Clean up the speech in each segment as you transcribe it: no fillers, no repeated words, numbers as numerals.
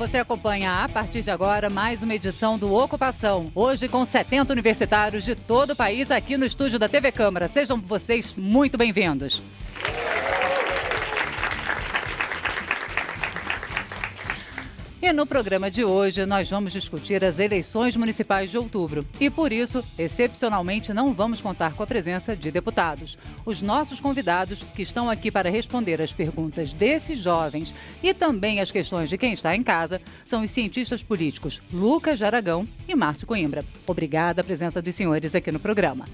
você acompanha a partir de agora mais uma edição do Ocupação. Hoje com 70 universitários de todo o país aqui no estúdio da TV Câmara. Sejam vocês muito bem-vindos. E no programa de hoje nós vamos discutir as eleições municipais de outubro. E por isso, excepcionalmente, não vamos contar com a presença de deputados. Os nossos convidados, que estão aqui para responder as perguntas desses jovens e também as questões de quem está em casa, são os cientistas políticos Lucas de Aragão e Márcio Coimbra. Obrigada a presença dos senhores aqui no programa.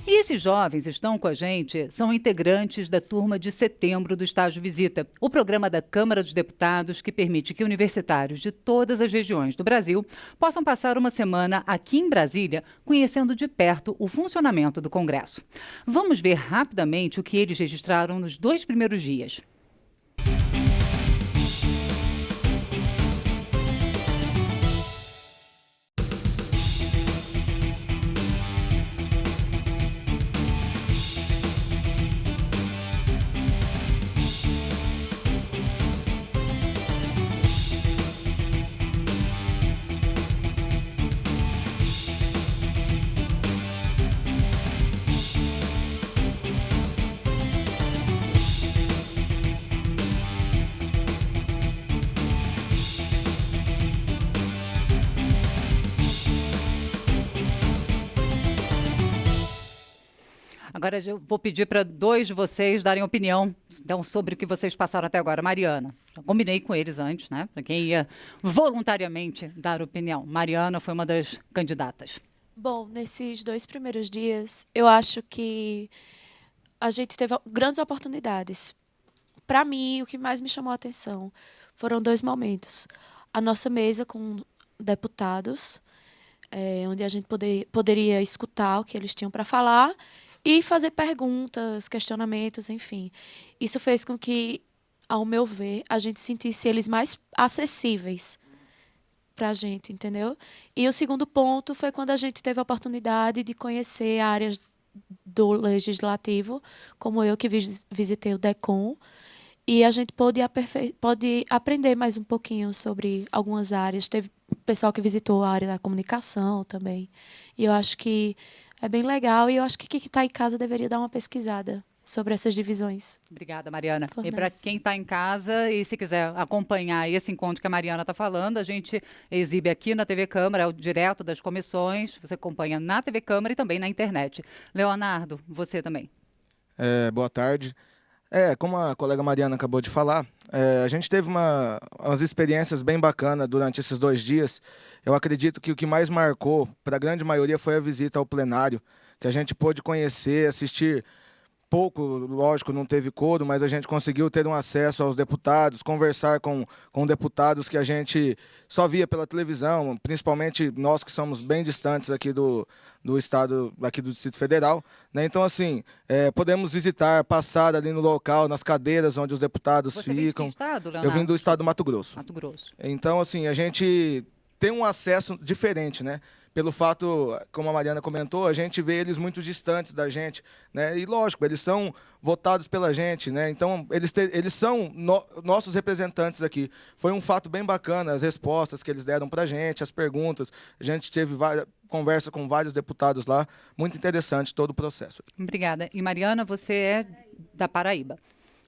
E esses jovens estão com a gente, são integrantes da turma de setembro do Estágio Visita, o programa da Câmara dos Deputados que permite que universitários de todas as regiões do Brasil possam passar uma semana aqui em Brasília, conhecendo de perto o funcionamento do Congresso. Vamos ver rapidamente o que eles registraram nos 2 primeiros dias. Agora eu vou pedir para 2 de vocês darem opinião então, sobre o que vocês passaram até agora. Mariana, já combinei com eles antes, né? Para quem ia voluntariamente dar opinião. Mariana foi uma das candidatas. Bom, nesses 2 primeiros dias, eu acho que a gente teve grandes oportunidades. Para mim, o que mais me chamou a atenção foram 2 momentos. A nossa mesa com deputados, onde a gente poderia escutar o que eles tinham para falar e fazer perguntas, questionamentos, enfim. Isso fez com que, ao meu ver, a gente sentisse eles mais acessíveis para a gente, entendeu? E o segundo ponto foi quando a gente teve a oportunidade de conhecer áreas do Legislativo, como eu que visitei o DECOM, e a gente pôde aprender mais um pouquinho sobre algumas áreas. Teve pessoal que visitou a área da comunicação também. E eu acho que é bem legal e eu acho que quem está em casa deveria dar uma pesquisada sobre essas divisões. Obrigada, Mariana. E para quem está em casa e se quiser acompanhar esse encontro que a Mariana está falando, a gente exibe aqui na TV Câmara, o direto das comissões, você acompanha na TV Câmara e também na internet. Leonardo, você também. Boa tarde. Como a colega Mariana acabou de falar, a gente teve umas experiências bem bacanas durante esses 2 dias. Eu acredito que o que mais marcou para a grande maioria foi a visita ao plenário, que a gente pôde conhecer, assistir pouco, lógico, não teve coro, mas a gente conseguiu ter um acesso aos deputados, conversar com deputados que a gente só via pela televisão, principalmente nós que somos bem distantes aqui do estado, aqui do Distrito Federal, né? Então, assim, podemos visitar, passar ali no local, nas cadeiras onde os deputados Você ficam. vem de que estado, Leonardo? Eu vim do estado do Mato Grosso. Mato Grosso. Então, assim, a gente tem um acesso diferente, né? Pelo fato, como a Mariana comentou, a gente vê eles muito distantes da gente, né? E lógico, eles são votados pela gente, né? Então, eles são nossos representantes aqui. Foi um fato bem bacana, as respostas que eles deram para a gente, as perguntas. A gente teve conversa com vários deputados lá. Muito interessante todo o processo. Obrigada. E Mariana, você é da Paraíba.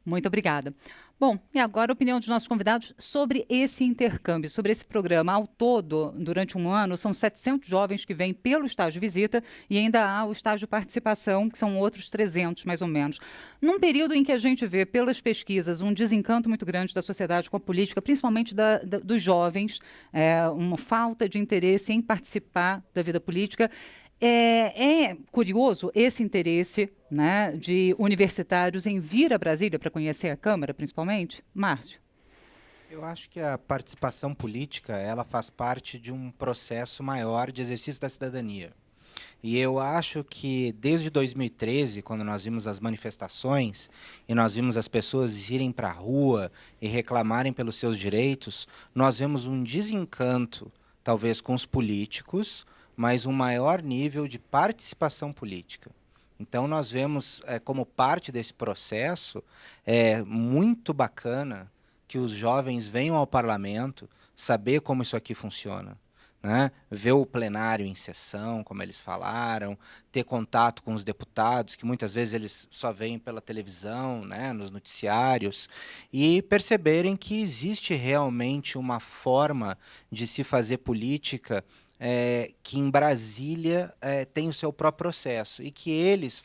Muito obrigada. Bom, e agora a opinião dos nossos convidados sobre esse intercâmbio, sobre esse programa. Ao todo, durante um ano, são 700 jovens que vêm pelo estágio visita e ainda há o estágio participação, que são outros 300, mais ou menos. Num período em que a gente vê, pelas pesquisas, um desencanto muito grande da sociedade com a política, principalmente dos jovens, uma falta de interesse em participar da vida política. É curioso esse interesse, né, de universitários em vir a Brasília para conhecer a Câmara, principalmente? Márcio. Eu acho que a participação política ela faz parte de um processo maior de exercício da cidadania. E eu acho que desde 2013, quando nós vimos as manifestações e nós vimos as pessoas irem para a rua e reclamarem pelos seus direitos, nós vemos um desencanto, talvez com os políticos, mas um maior nível de participação política. Então, nós vemos, como parte desse processo, muito bacana que os jovens venham ao parlamento saber como isso aqui funciona, né? Ver o plenário em sessão, como eles falaram, ter contato com os deputados, que muitas vezes eles só veem pela televisão, né, nos noticiários, e perceberem que existe realmente uma forma de se fazer política que em Brasília tem o seu próprio processo e que eles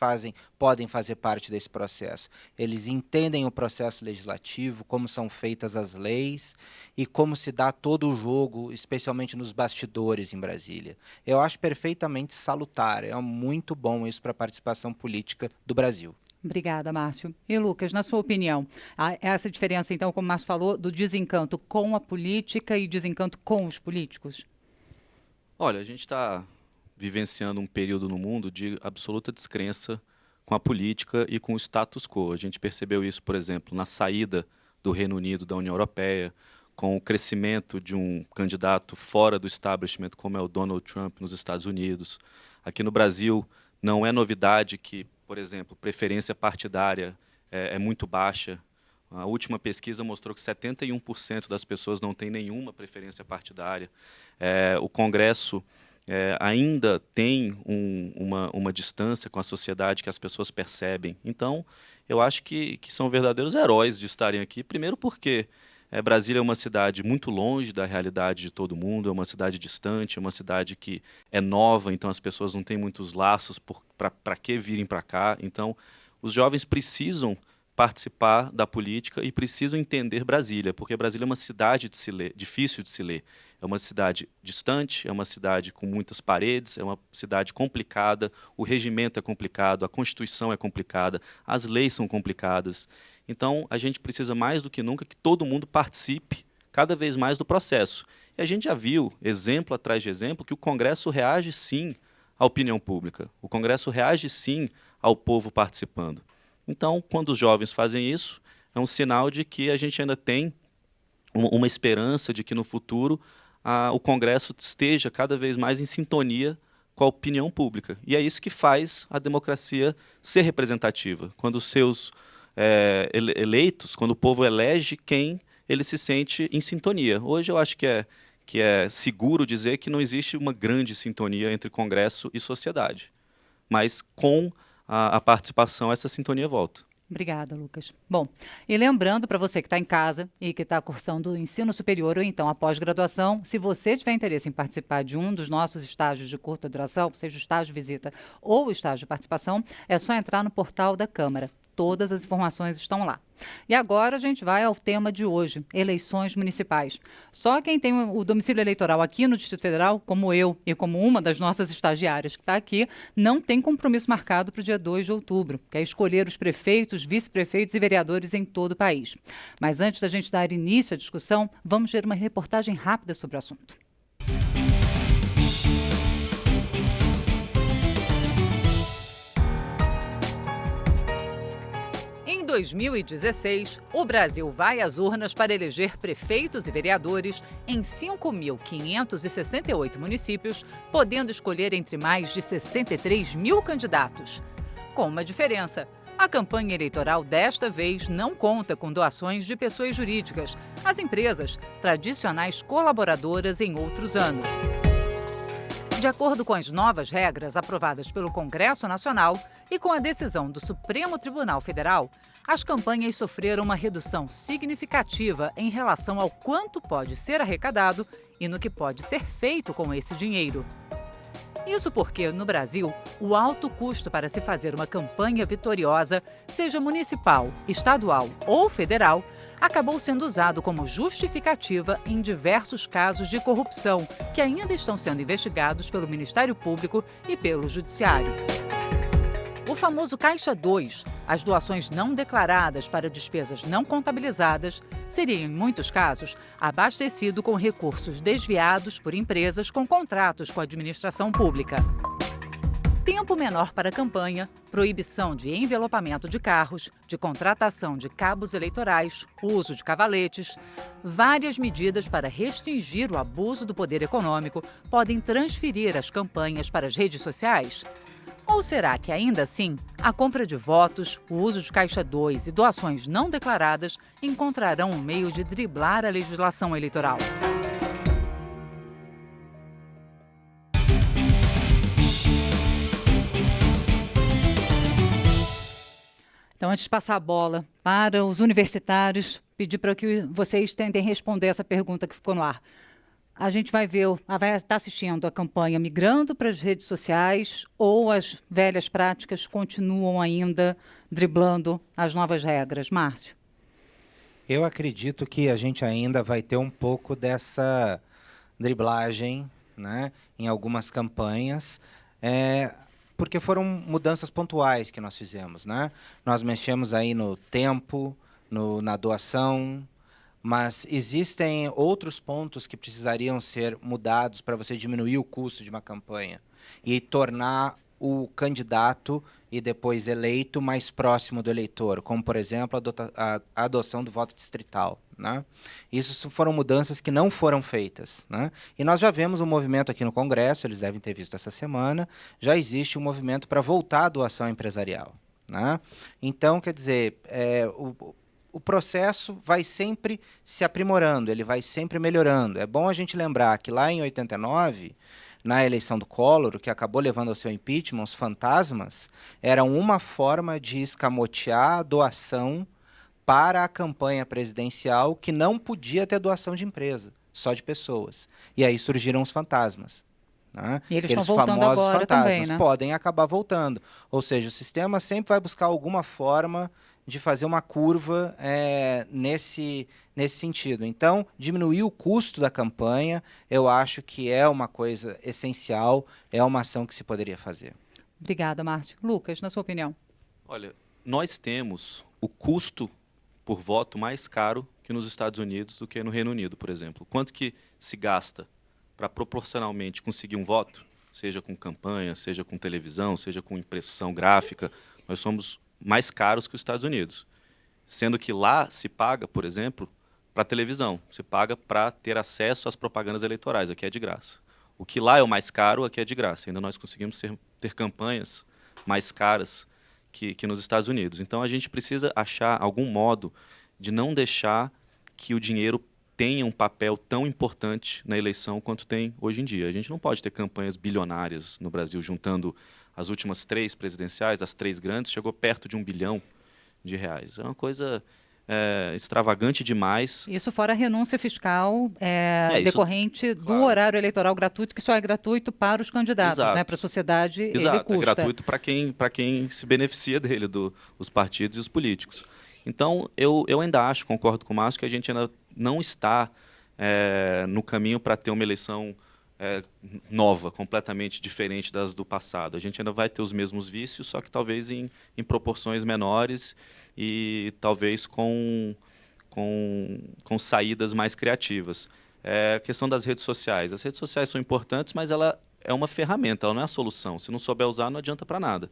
podem fazer parte desse processo. Eles entendem o processo legislativo, como são feitas as leis e como se dá todo o jogo, especialmente nos bastidores em Brasília. Eu acho perfeitamente salutar, é muito bom isso para a participação política do Brasil. Obrigada, Márcio. E Lucas, na sua opinião, essa diferença, então, como o Márcio falou, do desencanto com a política e desencanto com os políticos? Olha, a gente está vivenciando um período no mundo de absoluta descrença com a política e com o status quo. A gente percebeu isso, por exemplo, na saída do Reino Unido da União Europeia, com o crescimento de um candidato fora do establishment, como é o Donald Trump nos Estados Unidos. Aqui no Brasil, não é novidade que, por exemplo, preferência partidária é muito baixa. A última pesquisa mostrou que 71% das pessoas não têm nenhuma preferência partidária. O Congresso ainda tem uma distância com a sociedade que as pessoas percebem. Então, eu acho que são verdadeiros heróis de estarem aqui. Primeiro porque Brasília é uma cidade muito longe da realidade de todo mundo, é uma cidade distante, é uma cidade que é nova, então as pessoas não têm muitos laços para que virem para cá. Então, os jovens precisam participar da política e precisam entender Brasília, porque Brasília é uma cidade difícil de se ler. É uma cidade distante, é uma cidade com muitas paredes, é uma cidade complicada, o regimento é complicado, a Constituição é complicada, as leis são complicadas. Então, a gente precisa mais do que nunca que todo mundo participe cada vez mais do processo. E a gente já viu, exemplo atrás de exemplo, que o Congresso reage sim à opinião pública. O Congresso reage sim ao povo participando. Então, quando os jovens fazem isso, é um sinal de que a gente ainda tem uma esperança de que no futuro o Congresso esteja cada vez mais em sintonia com a opinião pública. E é isso que faz a democracia ser representativa. Quando os seus eleitos, quando o povo elege quem ele se sente em sintonia. Hoje eu acho que é seguro dizer que não existe uma grande sintonia entre Congresso e sociedade. Mas com a participação, essa sintonia volta. Obrigada, Lucas. Bom, e lembrando para você que está em casa e que está cursando o ensino superior ou então a pós-graduação, se você tiver interesse em participar de um dos nossos estágios de curta duração, seja o estágio visita ou o estágio de participação, é só entrar no portal da Câmara. Todas as informações estão lá. E agora a gente vai ao tema de hoje, eleições municipais. Só quem tem o domicílio eleitoral aqui no Distrito Federal, como eu e como uma das nossas estagiárias que está aqui, não tem compromisso marcado para o dia 2 de outubro, que é escolher os prefeitos, vice-prefeitos e vereadores em todo o país. Mas antes da gente dar início à discussão, vamos ver uma reportagem rápida sobre o assunto. Em 2016, o Brasil vai às urnas para eleger prefeitos e vereadores em 5.568 municípios, podendo escolher entre mais de 63 mil candidatos. Com uma diferença, a campanha eleitoral desta vez não conta com doações de pessoas jurídicas, as empresas tradicionais colaboradoras em outros anos. De acordo com as novas regras aprovadas pelo Congresso Nacional e com a decisão do Supremo Tribunal Federal, as campanhas sofreram uma redução significativa em relação ao quanto pode ser arrecadado e no que pode ser feito com esse dinheiro. Isso porque, no Brasil, o alto custo para se fazer uma campanha vitoriosa, seja municipal, estadual ou federal, acabou sendo usado como justificativa em diversos casos de corrupção que ainda estão sendo investigados pelo Ministério Público e pelo Judiciário. O famoso Caixa 2, as doações não declaradas para despesas não contabilizadas, seria, em muitos casos, abastecido com recursos desviados por empresas com contratos com a administração pública. Tempo menor para a campanha, proibição de envelopamento de carros, de contratação de cabos eleitorais, uso de cavaletes, várias medidas para restringir o abuso do poder econômico podem transferir as campanhas para as redes sociais. Ou será que, ainda assim, a compra de votos, o uso de caixa 2 e doações não declaradas encontrarão um meio de driblar a legislação eleitoral? Então, antes de passar a bola para os universitários, pedir para que vocês tentem responder essa pergunta que ficou no ar. A gente vai estar assistindo a campanha migrando para as redes sociais ou as velhas práticas continuam ainda driblando as novas regras? Márcio? Eu acredito que a gente ainda vai ter um pouco dessa driblagem, né, em algumas campanhas, porque foram mudanças pontuais que nós fizemos, né? Nós mexemos aí no tempo, na doação, mas existem outros pontos que precisariam ser mudados para você diminuir o custo de uma campanha e tornar o candidato e depois eleito mais próximo do eleitor, como, por exemplo, a adoção do voto distrital, né? Isso foram mudanças que não foram feitas, né? E nós já vemos um movimento aqui no Congresso, eles devem ter visto essa semana, já existe um movimento para voltar à doação empresarial, né? Então, quer dizer, o processo vai sempre se aprimorando, ele vai sempre melhorando. É bom a gente lembrar que lá em 89, na eleição do Collor, o que acabou levando ao seu impeachment, os fantasmas, eram uma forma de escamotear a doação para a campanha presidencial que não podia ter doação de empresa, só de pessoas. E aí surgiram os fantasmas. Né? E eles Aqueles estão voltando famosos agora fantasmas também, né? podem acabar voltando. Ou seja, o sistema sempre vai buscar alguma forma de fazer uma curva nesse sentido. Então, diminuir o custo da campanha, eu acho que é uma coisa essencial, é uma ação que se poderia fazer. Obrigada, Márcio. Lucas, na sua opinião? Olha, nós temos o custo por voto mais caro que nos Estados Unidos do que no Reino Unido, por exemplo. Quanto que se gasta para proporcionalmente conseguir um voto, seja com campanha, seja com televisão, seja com impressão gráfica? Nós somos mais caros que os Estados Unidos. Sendo que lá se paga, por exemplo, para televisão. Se paga para ter acesso às propagandas eleitorais. Aqui é de graça. O que lá é o mais caro, aqui é de graça. Ainda nós conseguimos ter campanhas mais caras que nos Estados Unidos. Então, a gente precisa achar algum modo de não deixar que o dinheiro tenha um papel tão importante na eleição quanto tem hoje em dia. A gente não pode ter campanhas bilionárias no Brasil, juntando as últimas 3 presidenciais, as 3 grandes, chegou perto de R$1 bilhão. É uma coisa extravagante demais. Isso fora a renúncia fiscal decorrente do claro. horário eleitoral gratuito, que só é gratuito para os candidatos, Exato. né? Para a sociedade ele Exato, custa. é gratuito para quem se beneficia dele, os partidos e os políticos. Então, eu ainda acho, concordo com o Márcio, que a gente ainda não está no caminho para ter uma eleição nova, completamente diferente das do passado. A gente ainda vai ter os mesmos vícios, só que talvez em proporções menores e talvez com saídas mais criativas. A questão das redes sociais. As redes sociais são importantes, mas ela é uma ferramenta, ela não é a solução. Se não souber usar, não adianta para nada.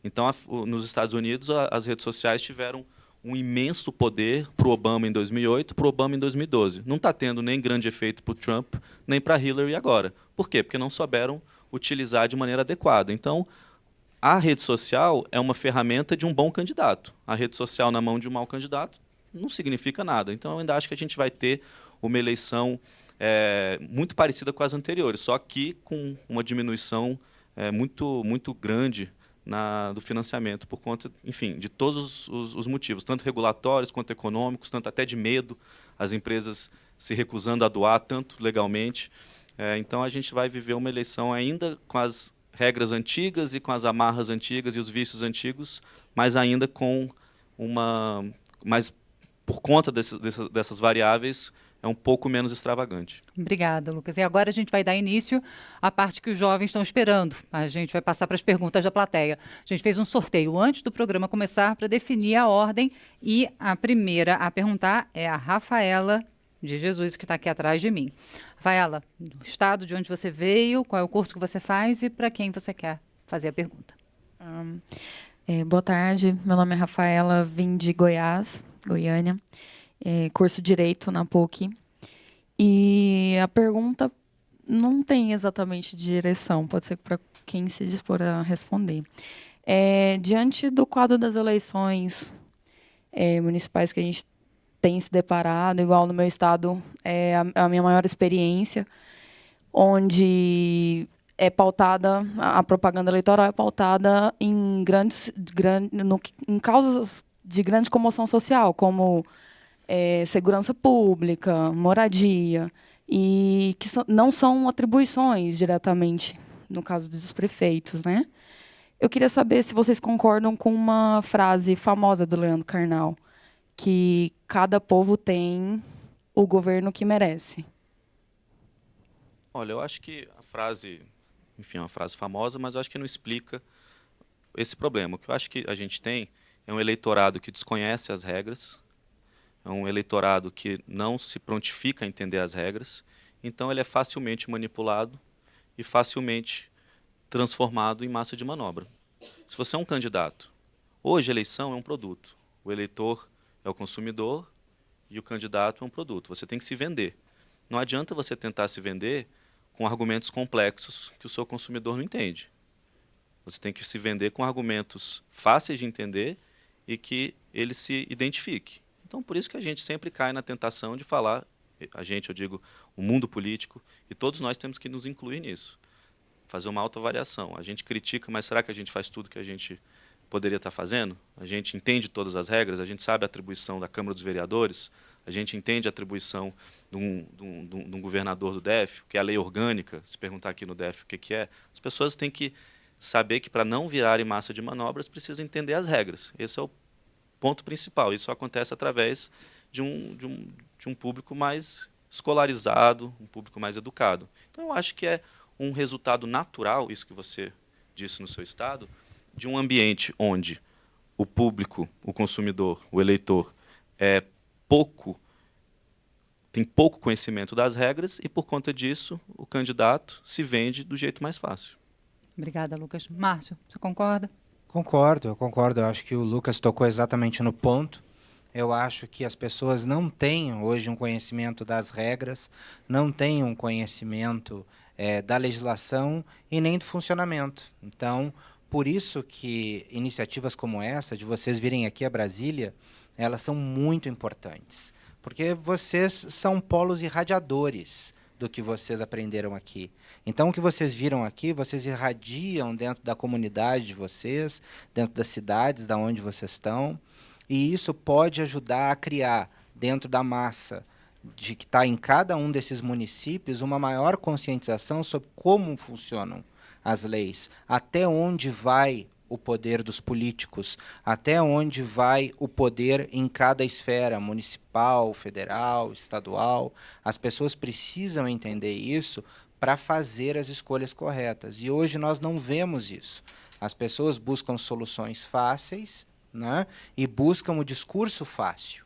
Então, nos Estados Unidos, as redes sociais tiveram um imenso poder para o Obama em 2008, para o Obama em 2012. Não está tendo nem grande efeito para o Trump, nem para Hillary agora. Por quê? Porque não souberam utilizar de maneira adequada. Então, a rede social é uma ferramenta de um bom candidato. A rede social na mão de um mau candidato não significa nada. Então, eu ainda acho que a gente vai ter uma eleição muito parecida com as anteriores, só que com uma diminuição muito, muito grande do financiamento, por conta, enfim, de todos os motivos, tanto regulatórios quanto econômicos, tanto até de medo, as empresas se recusando a doar, tanto legalmente. Então, a gente vai viver uma eleição ainda com as regras antigas e com as amarras antigas e os vícios antigos, mas ainda com mas por conta dessas variáveis, é um pouco menos extravagante. Obrigada, Lucas. E agora a gente vai dar início à parte que os jovens estão esperando. A gente vai passar para as perguntas da plateia. A gente fez um sorteio antes do programa começar para definir a ordem e a primeira a perguntar é a Rafaela de Jesus, que está aqui atrás de mim. Rafaela, do estado de onde você veio, qual é o curso que você faz e para quem você quer fazer a pergunta? Boa tarde, meu nome é Rafaela, vim de Goiás, Goiânia. Curso Direito na PUC. E a pergunta Não tem exatamente direção, pode ser para quem se dispor a responder. Diante do quadro das eleições municipais que a gente tem se deparado, igual no meu estado, é a minha maior experiência, onde é pautada, a propaganda eleitoral é pautada em em causas de grande comoção social, como segurança pública, moradia, e que não são atribuições diretamente, no caso dos prefeitos, né? Eu queria saber se vocês concordam com uma frase famosa do Leandro Carnal, que cada povo tem o governo que merece. Olha, eu acho que a frase, enfim, é uma frase famosa, mas eu acho que não explica esse problema. O que eu acho que a gente tem é um eleitorado que desconhece as regras, é um eleitorado que não se prontifica a entender as regras, então ele é facilmente manipulado e facilmente transformado em massa de manobra. Se você é um candidato, hoje a eleição é um produto, o eleitor é o consumidor e o candidato é um produto. Você tem que se vender. Não adianta você tentar se vender com argumentos complexos que o seu consumidor não entende. Você tem que se vender com argumentos fáceis de entender e que ele se identifique. Então, por isso que a gente sempre cai na tentação de falar, a gente, eu digo, o mundo político, e todos nós temos que nos incluir nisso. Fazer uma autoavaliação. A gente critica, mas será que a gente faz tudo que a gente poderia estar fazendo? A gente entende todas as regras, a gente sabe a atribuição da Câmara dos Vereadores, a gente entende a atribuição de um governador do DF, que é a lei orgânica, se perguntar aqui no DF o que é. As pessoas têm que saber que, para não virarem massa de manobras, precisam entender as regras. Esse é o ponto principal. Isso acontece através de um público mais escolarizado, um público mais educado. Então, eu acho que é um resultado natural, isso que você disse no seu estado, de um ambiente onde o público, o consumidor, o eleitor, tem pouco conhecimento das regras e, por conta disso, o candidato se vende do jeito mais fácil. Obrigada, Lucas. Márcio, você concorda? Concordo, eu concordo. Eu acho que o Lucas tocou exatamente no ponto. Eu acho que as pessoas não têm hoje um conhecimento das regras, não têm um conhecimento da legislação e nem do funcionamento. Então, por isso que iniciativas como essa, de vocês virem aqui a Brasília, elas são muito importantes. Porque vocês são polos irradiadores do que vocês aprenderam aqui. Então, o que vocês viram aqui, vocês irradiam dentro da comunidade de vocês, dentro das cidades da onde vocês estão, e isso pode ajudar a criar, dentro da massa de que está em cada um desses municípios, uma maior conscientização sobre como funcionam as leis, até onde vai o poder dos políticos, até onde vai o poder em cada esfera, municipal, federal, estadual. As pessoas precisam entender isso para fazer as escolhas corretas. E hoje nós não vemos isso. As pessoas buscam soluções fáceis, né, e buscam o discurso fácil.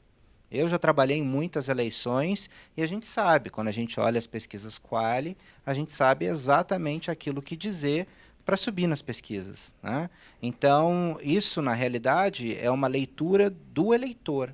Eu já trabalhei em muitas eleições e a gente sabe, quando a gente olha as pesquisas Qualy, a gente sabe exatamente aquilo que dizer para subir nas pesquisas, né? Então, isso, na realidade, é uma leitura do eleitor,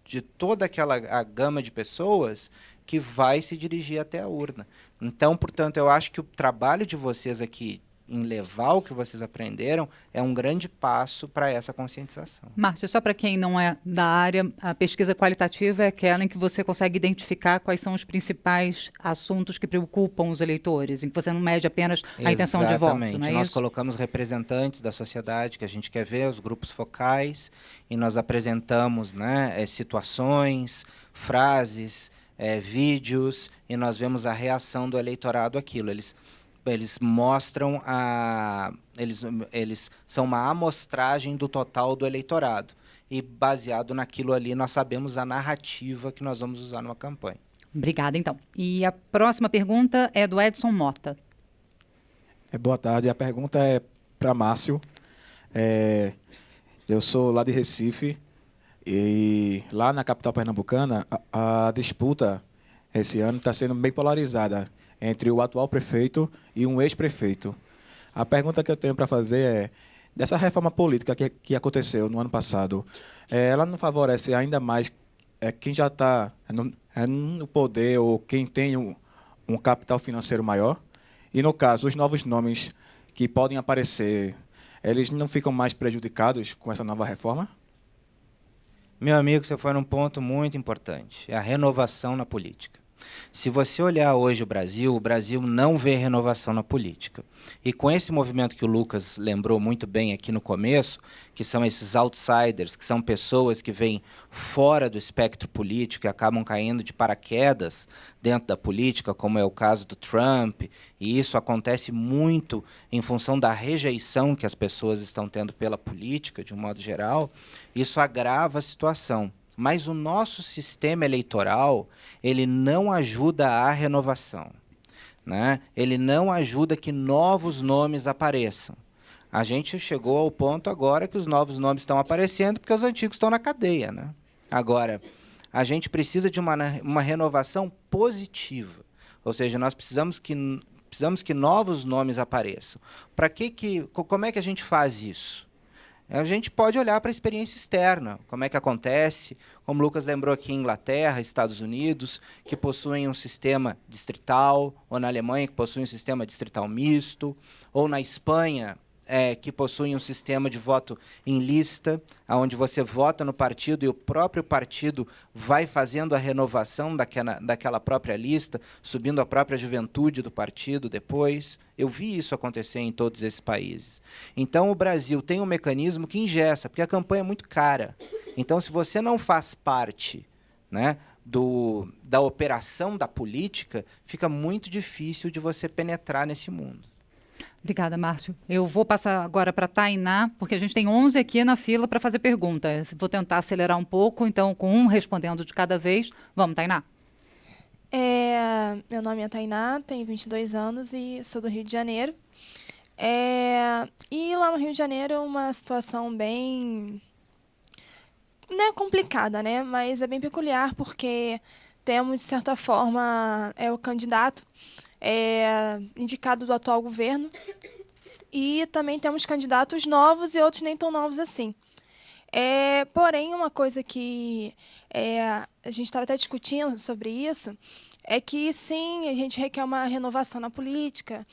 de toda a gama de pessoas que vai se dirigir até a urna. Então, portanto, eu acho que o trabalho de vocês aqui em levar o que vocês aprenderam é um grande passo para essa conscientização. Márcia, só para quem não é da área, a pesquisa qualitativa é aquela em que você consegue identificar quais são os principais assuntos que preocupam os eleitores, em que você não mede apenas a intenção de voto, não é nós isso? colocamos representantes da sociedade que a gente quer ver, os grupos focais, e nós apresentamos, né, situações, frases, vídeos, e nós vemos a reação do eleitorado àquilo. Eles mostram eles são uma amostragem do total do eleitorado. E, baseado naquilo ali, nós sabemos a narrativa que nós vamos usar numa campanha. Obrigada, então. E a próxima pergunta é do Edson Mota. Boa tarde. A pergunta é para Márcio. Eu sou lá de Recife e lá na capital pernambucana a disputa esse ano está sendo bem polarizada entre o atual prefeito e um ex-prefeito. A pergunta que eu tenho para fazer é, dessa reforma política que aconteceu no ano passado, ela não favorece ainda mais é quem já está no poder ou quem tem um capital financeiro maior. E, no caso, os novos nomes que podem aparecer, eles não ficam mais prejudicados com essa nova reforma? Meu amigo, você foi num ponto muito importante, é a renovação na política. Se você olhar hoje o Brasil não vê renovação na política. E com esse movimento que o Lucas lembrou muito bem aqui no começo, que são esses outsiders, que são pessoas que vêm fora do espectro político e acabam caindo de paraquedas dentro da política, como é o caso do Trump, e isso acontece muito em função da rejeição que as pessoas estão tendo pela política, de um modo geral, isso agrava a situação. Mas o nosso sistema eleitoral, ele não ajuda à renovação, né? Ele não ajuda que novos nomes apareçam. A gente chegou ao ponto agora que os novos nomes estão aparecendo porque os antigos estão na cadeia, né? Agora, a gente precisa de uma renovação positiva, ou seja, nós precisamos que novos nomes apareçam. Como é que a gente faz isso? A gente pode olhar para a experiência externa, como é que acontece, como o Lucas lembrou aqui em Inglaterra, Estados Unidos, que possuem um sistema distrital, ou na Alemanha, que possuem um sistema distrital misto, ou na Espanha, que possuem um sistema de voto em lista, onde você vota no partido e o próprio partido vai fazendo a renovação daquela própria lista, subindo a própria juventude do partido depois. Eu vi isso acontecer em todos esses países. Então, o Brasil tem um mecanismo que engessa, porque a campanha é muito cara. Então, se você não faz parte, né, da operação da política, fica muito difícil de você penetrar nesse mundo. Obrigada, Márcio. Eu vou passar agora para a Tainá, porque a gente tem 11 aqui na fila para fazer pergunta. Vou tentar acelerar um pouco, então, com um respondendo de cada vez. Vamos, Tainá. Meu nome é Tainá, tenho 22 anos e sou do Rio de Janeiro. E lá no Rio de Janeiro é uma situação bem... não é complicada, né? Mas é bem peculiar, porque temos, de certa forma, o candidato indicado do atual governo, e também temos candidatos novos e outros nem tão novos assim. Porém, uma coisa que a gente estava até discutindo sobre isso, é que sim, a gente requer uma renovação na política,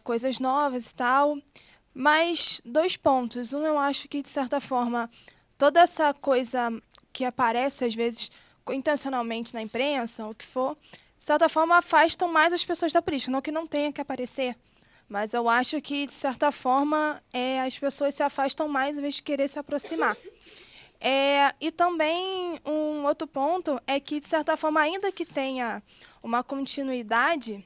coisas novas e tal, mas 2 pontos. Um, eu acho que, de certa forma, toda essa coisa que aparece, às vezes, intencionalmente na imprensa, ou o que for, de certa forma, afastam mais as pessoas da política. Não que não tenha que aparecer, mas eu acho que, de certa forma, as pessoas se afastam mais em vez de querer se aproximar. E também um outro ponto é que, de certa forma, ainda que tenha uma continuidade,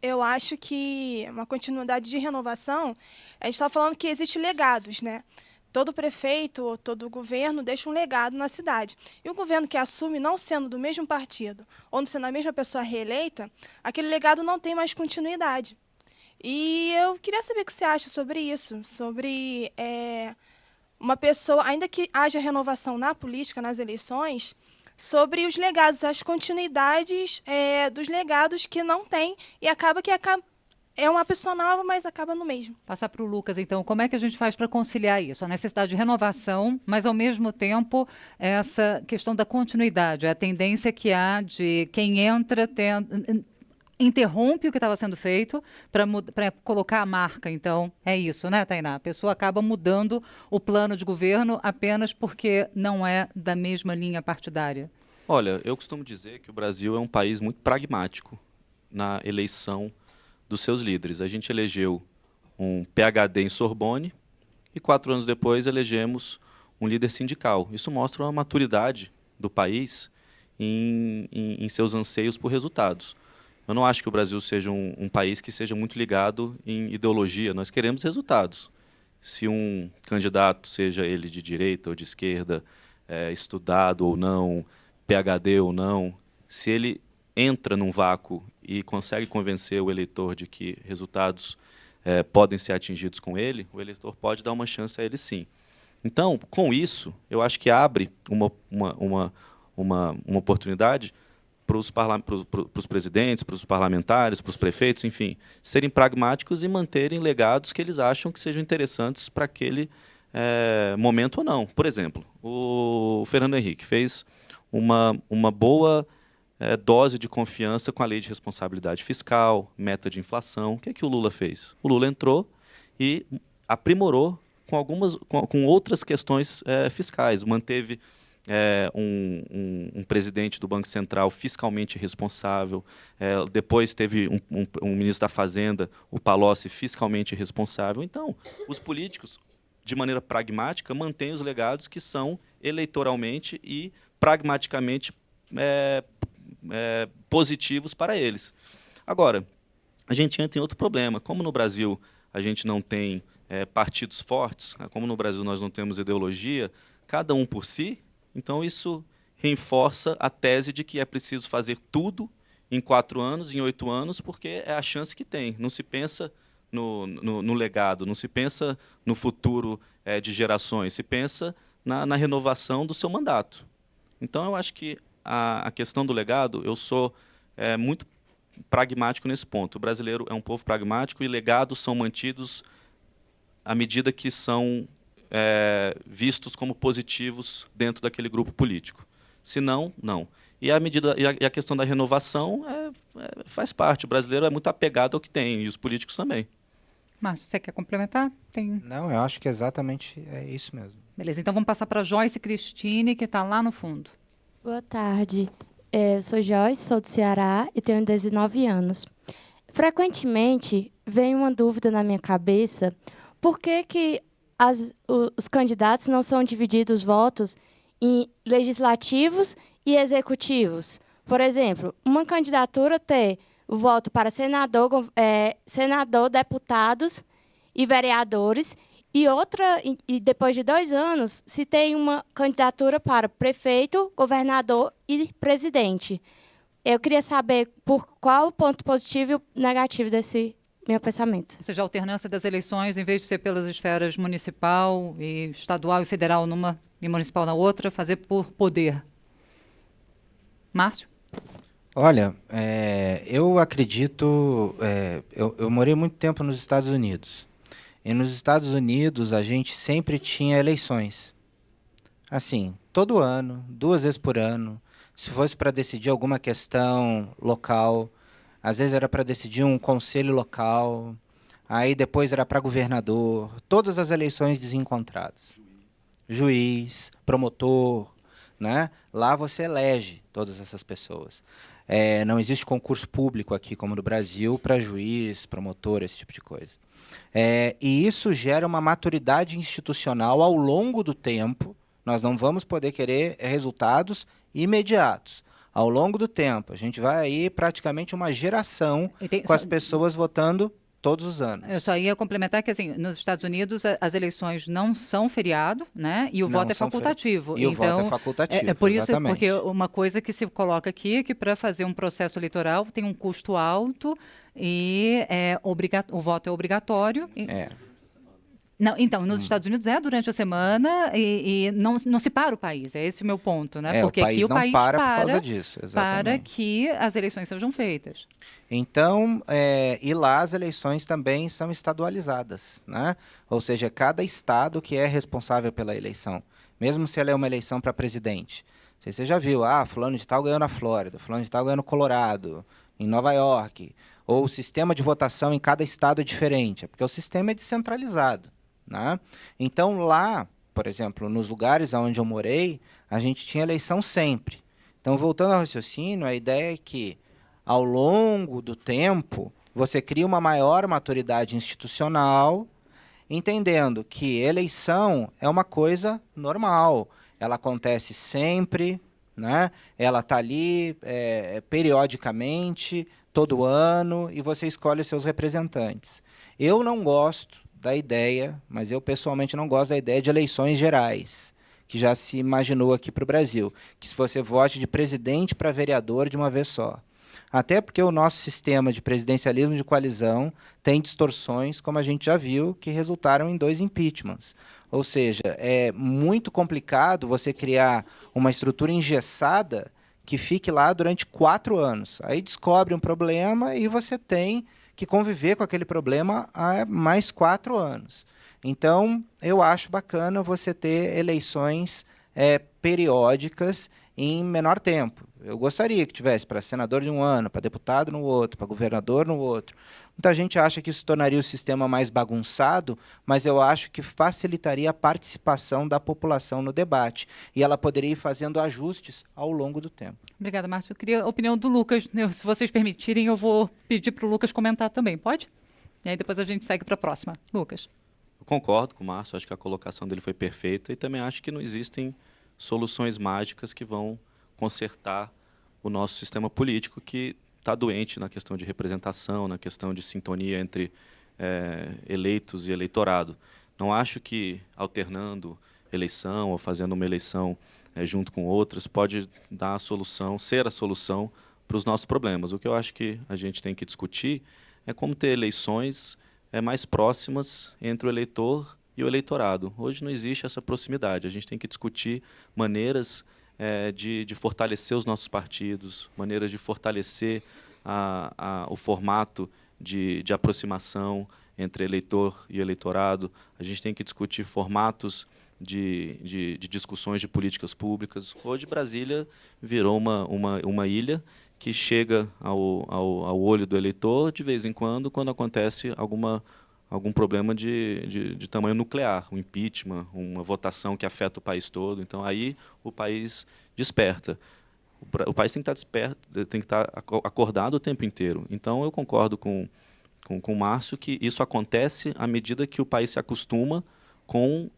eu acho que uma continuidade de renovação, a gente está falando que existem legados, né? Todo prefeito, todo governo deixa um legado na cidade. E o governo que assume, não sendo do mesmo partido, ou não sendo a mesma pessoa reeleita, aquele legado não tem mais continuidade. E eu queria saber o que você acha sobre isso, sobre uma pessoa, ainda que haja renovação na política, nas eleições, sobre os legados, as continuidades dos legados que não tem, e acaba que é uma pessoa nova, mas acaba no mesmo. Passar para o Lucas, então, como é que a gente faz para conciliar isso? A necessidade de renovação, mas, ao mesmo tempo, essa questão da continuidade, a tendência que há de quem entra interrompe o que estava sendo feito para colocar a marca. Então, é isso, né, Tainá? A pessoa acaba mudando o plano de governo apenas porque não é da mesma linha partidária. Olha, eu costumo dizer que o Brasil é um país muito pragmático na eleição dos seus líderes. A gente elegeu um PhD em Sorbonne e 4 anos depois elegemos um líder sindical. Isso mostra uma maturidade do país em seus anseios por resultados. Eu não acho que o Brasil seja um país que seja muito ligado em ideologia. Nós queremos resultados. Se um candidato, seja ele de direita ou de esquerda, estudado ou não, PhD ou não, se ele entra num vácuo e consegue convencer o eleitor de que resultados podem ser atingidos com ele, o eleitor pode dar uma chance a ele sim. Então, com isso, eu acho que abre uma oportunidade para os presidentes, para os parlamentares, para os prefeitos, enfim, serem pragmáticos e manterem legados que eles acham que sejam interessantes para aquele momento ou não. Por exemplo, o Fernando Henrique fez uma boa dose de confiança com a lei de responsabilidade fiscal, meta de inflação. O que é que o Lula fez? O Lula entrou e aprimorou com outras questões fiscais. Manteve um presidente do Banco Central fiscalmente responsável. Depois teve um ministro da Fazenda, o Palocci, fiscalmente responsável. Então, os políticos, de maneira pragmática, mantêm os legados que são eleitoralmente e pragmaticamente positivos para eles. Agora, a gente entra em outro problema. Como no Brasil a gente não tem partidos fortes, como no Brasil nós não temos ideologia, cada um por si, então isso reforça a tese de que é preciso fazer tudo em 4 anos, em 8 anos, porque é a chance que tem. Não se pensa no legado, não se pensa no futuro de gerações, se pensa na renovação do seu mandato. Então, eu acho que a questão do legado, eu sou muito pragmático nesse ponto. O brasileiro é um povo pragmático e legados são mantidos à medida que são vistos como positivos dentro daquele grupo político. Se não, não. E a questão da renovação faz parte. O brasileiro é muito apegado ao que tem, e os políticos também. Márcio, você quer complementar? Não, eu acho que exatamente é isso mesmo. Beleza, então vamos passar para Joyce Cristine, que está lá no fundo. Boa tarde. Eu sou Joyce, sou do Ceará e tenho 19 anos. Frequentemente vem uma dúvida na minha cabeça: por que os candidatos não são divididos os votos em legislativos e executivos? Por exemplo, uma candidatura ter o voto para senador, deputados e vereadores, e outra, e depois de 2 anos, se tem uma candidatura para prefeito, governador e presidente. Eu queria saber por qual o ponto positivo e negativo desse meu pensamento. Ou seja, a alternância das eleições, em vez de ser pelas esferas municipal, e estadual e federal numa e municipal na outra, fazer por poder. Márcio? Olha, eu acredito... eu morei muito tempo nos Estados Unidos. E nos Estados Unidos a gente sempre tinha eleições. Assim, todo ano, 2 vezes por ano. Se fosse para decidir alguma questão local, às vezes era para decidir um conselho local, aí depois era para governador, todas as eleições desencontradas. Juiz, promotor, né? Lá você elege todas essas pessoas. Não existe concurso público aqui, como no Brasil, para juiz, promotor, esse tipo de coisa. E isso gera uma maturidade institucional ao longo do tempo. Nós não vamos poder querer resultados imediatos. Ao longo do tempo, a gente vai aí praticamente uma geração com as pessoas votando todos os anos. Eu só ia complementar que, assim, nos Estados Unidos as eleições não são feriado, né? E o voto é facultativo. E o voto é facultativo, é por isso, exatamente. porque uma coisa que se coloca aqui é que para fazer um processo eleitoral tem um custo alto e o voto é obrigatório. Não, então, nos Estados Unidos é durante a semana e não se para o país, é esse o meu ponto, né? Porque aqui o país para por causa disso, exatamente. Para que as eleições sejam feitas. Então, e lá as eleições também são estadualizadas, né? Ou seja, cada estado que é responsável pela eleição, mesmo se ela é uma eleição para presidente. Você já viu, fulano de tal ganhou na Flórida, fulano de tal ganhou no Colorado, em Nova York, ou o sistema de votação em cada estado é diferente, porque o sistema é descentralizado. Né? Então, lá, por exemplo, nos lugares onde eu morei, a gente tinha eleição sempre. Então, voltando ao raciocínio, a ideia é que, ao longo do tempo, você cria uma maior maturidade institucional, entendendo que eleição é uma coisa normal. Ela acontece sempre, né? Ela está ali periodicamente, todo ano, e você escolhe os seus representantes. Eu não gosto da ideia, mas eu pessoalmente não gosto da ideia de eleições gerais, que já se imaginou aqui para o Brasil, que se você vote de presidente para vereador de uma vez só. Até porque o nosso sistema de presidencialismo de coalizão tem distorções, como a gente já viu, que resultaram em 2 impeachments. Ou seja, é muito complicado você criar uma estrutura engessada que fique lá durante 4 anos. Aí descobre um problema e você tem que conviver com aquele problema há mais 4 anos. Então, eu acho bacana você ter eleições periódicas em menor tempo. Eu gostaria que tivesse para senador de um ano, para deputado no outro, para governador no outro. Muita gente acha que isso tornaria o sistema mais bagunçado, mas eu acho que facilitaria a participação da população no debate. E ela poderia ir fazendo ajustes ao longo do tempo. Obrigada, Márcio. Eu queria a opinião do Lucas. Se vocês permitirem, eu vou pedir para o Lucas comentar também. Pode? E aí depois a gente segue para a próxima. Lucas. Eu concordo com o Márcio, acho que a colocação dele foi perfeita e também acho que não existem soluções mágicas que vão consertar o nosso sistema político, que está doente na questão de representação, na questão de sintonia entre eleitos e eleitorado. Não acho que alternando eleição ou fazendo uma eleição junto com outras pode dar a solução, ser a solução para os nossos problemas. O que eu acho que a gente tem que discutir é como ter eleições mais próximas entre o eleitor e o eleitorado. Hoje não existe essa proximidade. A gente tem que discutir maneiras de fortalecer os nossos partidos, maneiras de fortalecer o formato de aproximação entre eleitor e eleitorado. A gente tem que discutir formatos de discussões de políticas públicas. Hoje, Brasília virou uma ilha que chega ao olho do eleitor de vez em quando acontece algum problema de tamanho nuclear, um impeachment, uma votação que afeta o país todo. Então, aí o país desperta. O país tem que estar desperto, tem que estar acordado o tempo inteiro. Então, eu concordo com o Márcio que isso acontece à medida que o país se acostuma com